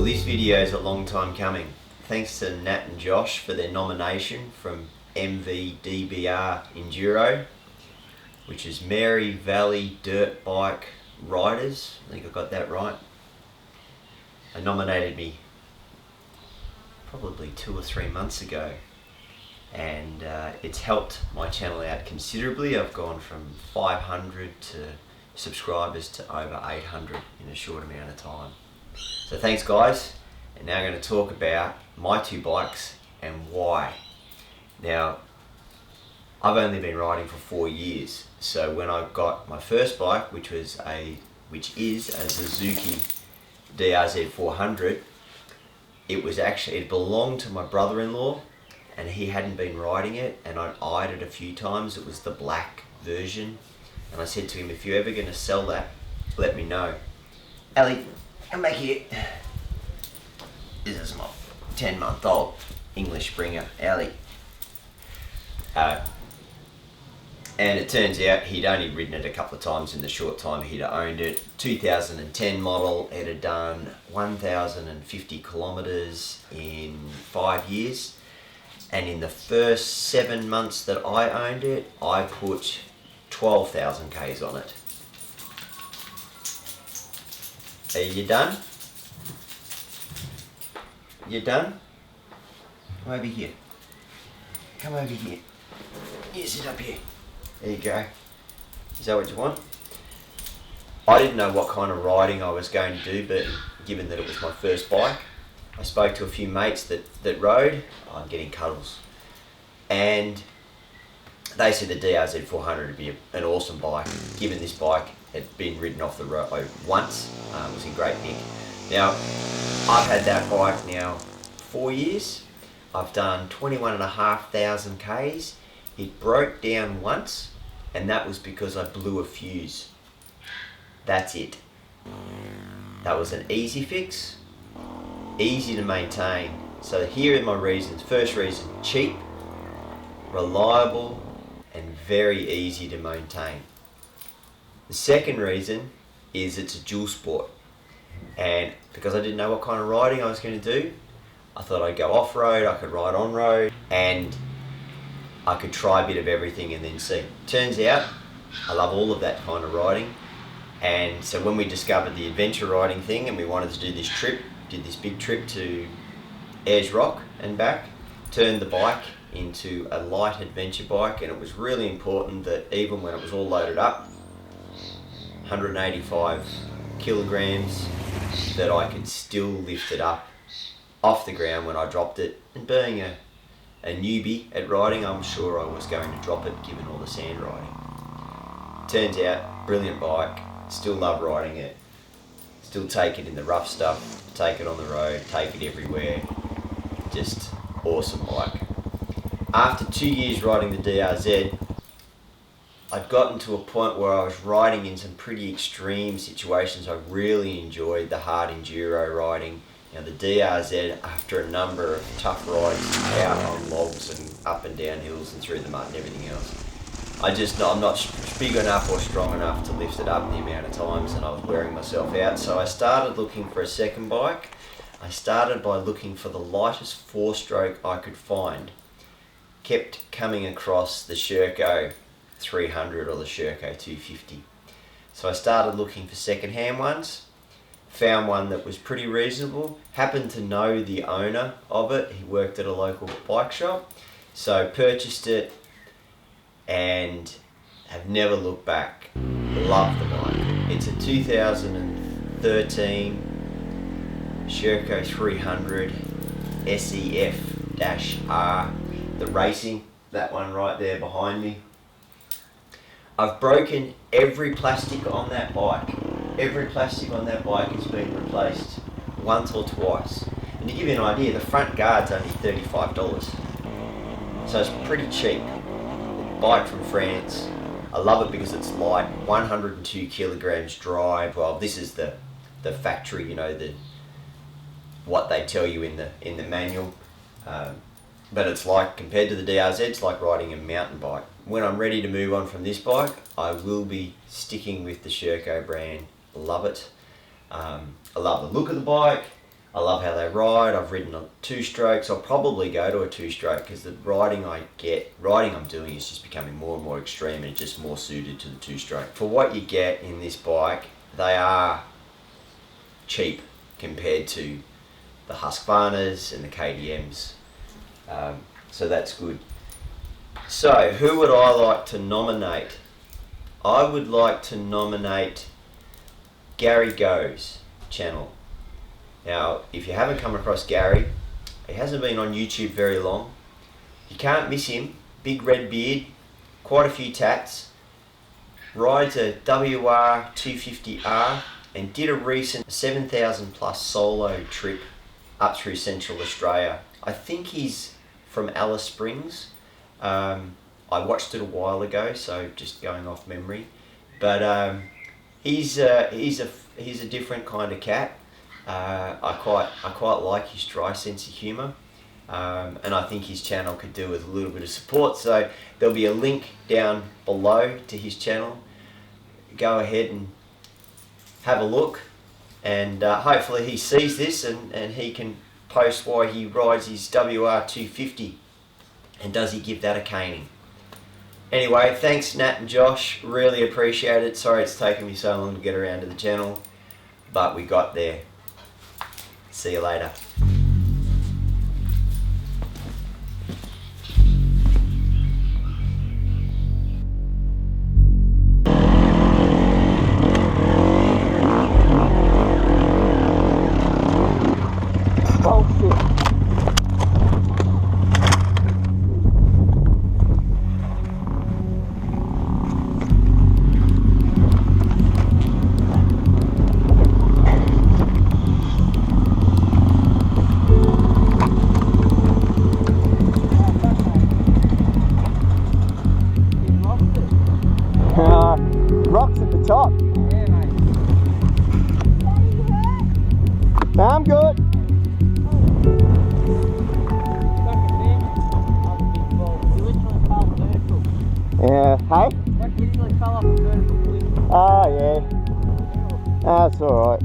Well, this video is a long time coming. Thanks to Nat and Josh for their nomination from MVDBR Enduro, which is Mary Valley Dirt Bike Riders. I think I got that right. They nominated me probably 2 or 3 months ago, and it's helped my channel out considerably. I've gone from 500 subscribers to over 800 in a short amount of time. So thanks guys, and now I'm going to talk about my 2 bikes and why. Now, I've only been riding for 4 years, so when I got my first bike, which is a Suzuki DR-Z400, it belonged to my brother-in-law, and he hadn't been riding it, and I'd eyed it a few times. It was the black version, and I said to him, if you're ever going to sell that, let me know. Ali, come back here. This is my 10-month-old English Springer, Ali. And it turns out he'd only ridden it a couple of times in the short time he'd owned it. 2010 model, it had done 1,050 kilometers in 5 years. And in the first 7 months that I owned it, I put 12,000 Ks on it. Are you done? You done? Come over here. Come over here. You sit up here. There you go. Is that what you want? I didn't know what kind of riding I was going to do, but given that it was my first bike, I spoke to a few mates that rode. I'm getting cuddles. And they said the DR-Z400 would be an awesome bike, given this bike had been ridden off the road once. It was in great nick. Now, I've had that bike now 4 years. I've done 21,500 Ks. It broke down once, and that was because I blew a fuse. That's it. That was an easy fix, easy to maintain. So here are my reasons. First reason, cheap, reliable, and very easy to maintain. The second reason is it's a dual sport. And because I didn't know what kind of riding I was going to do, I thought I'd go off-road, I could ride on-road, and I could try a bit of everything and then see. Turns out, I love all of that kind of riding. And so when we discovered the adventure riding thing and we wanted to do this trip, did this big trip to Ayers Rock and back, turned the bike into a light adventure bike, and it was really important that even when it was all loaded up, 185 kilograms, that I could still lift it up off the ground when I dropped it. And being a newbie at riding, I'm sure I was going to drop it given all the sand riding. Turns out, brilliant bike, still love riding it, still take it in the rough stuff, take it on the road, take it everywhere, just awesome bike. After 2 years riding the DR-Z, I'd gotten to a point where I was riding in some pretty extreme situations. I really enjoyed the hard enduro riding. Now the DR-Z, after a number of tough rides out on logs and up and down hills and through the mud and everything else, I'm not big enough or strong enough to lift it up the amount of times, and I was wearing myself out. So I started looking for a second bike. I started by looking for the lightest 4-stroke I could find. Kept coming across the Sherco 300 or the Sherco 250. So I started looking for second-hand ones, found one that was pretty reasonable, happened to know the owner of it. He worked at a local bike shop, so purchased it and have never looked back. Love the bike. It's a 2013 Sherco 300 SEF-R, the racing, that one right there behind me. I've broken every plastic on that bike. Every plastic on that bike has been replaced once or twice. And to give you an idea, the front guard's only $35. So it's pretty cheap. Bike from France. I love it because it's light, 102 kilograms dry. Well, this is the factory, you know, what they tell you in the manual. But it's like, compared to the DR-Z, it's like riding a mountain bike. When I'm ready to move on from this bike, I will be sticking with the Sherco brand. Love it. I love the look of the bike. I love how they ride. I've ridden on 2-strokes. I'll probably go to a 2-stroke because the riding I'm doing is just becoming more and more extreme and just more suited to the 2-stroke. For what you get in this bike, they are cheap compared to the Husqvarnas and the KTMs. So that's good. So who would I like to nominate? I would like to nominate Gary Go's channel. Now, if you haven't come across Gary, he hasn't been on YouTube very long. You can't miss him. Big red beard, quite a few tats. Rides a WR-250R and did a recent 7,000 plus solo trip up through Central Australia. I think he's from Alice Springs. I watched it a while ago, so just going off memory. But he's a different kind of cat. I quite like his dry sense of humour, and I think his channel could do with a little bit of support. So there'll be a link down below to his channel. Go ahead and have a look, and hopefully he sees this and he can post why he rides his WR-250 and does he give that a caning. Anyway, thanks Nat and Josh, really appreciate it. Sorry it's taken me so long to get around to the channel, but we got there. See you later. Rocks at the top. Yeah, mate. No, I'm good. Yeah, hey? Like literally fell off a vertical cliff. Oh, yeah. That's alright.